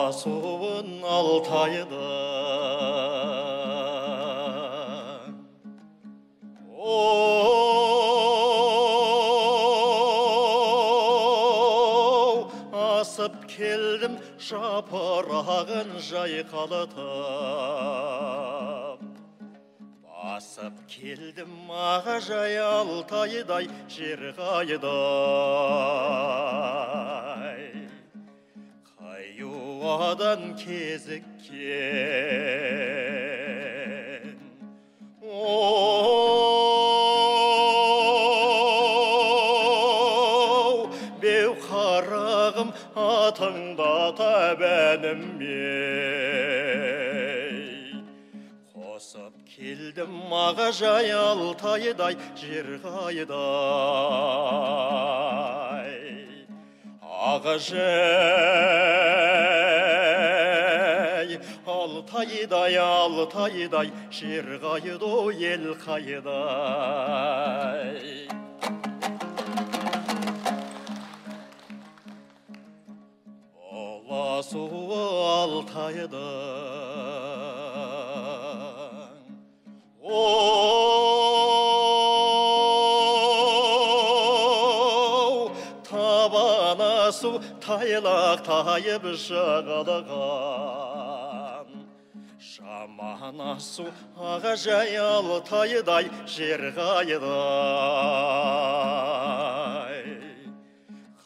Аласуын Алтайда, асып келдім жапырағын жайқалатып. Басып келдім ағажай Алтайдай жер қайдай. Қаюадан кезіккен беу қарағым атыңдата бәнім қосып келдім ағажай Алтайдай жер қайдай. Ағажай Алтайдай, Алтайдай жер қайдай, ел қайдай. Аласуы Алтайда, табаны су тайлақ тайып жағалаған. Жаман асу ағажай Алтайдай жер қайдай.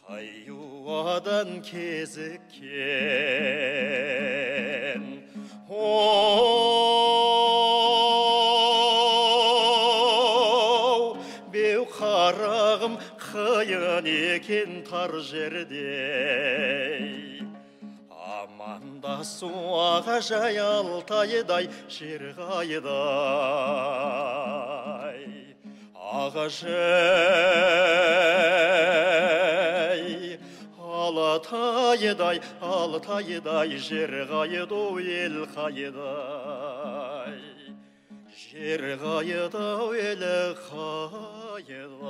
Қаюадан кезіккен беу қарағым қиын екен тар жерде. Амандасу ағажай Алтайдай жер қайдай. Ағажай Алтайдай, Алтайдай жер қайдай, ел қайдай. Жер қайдай, ел қайдай.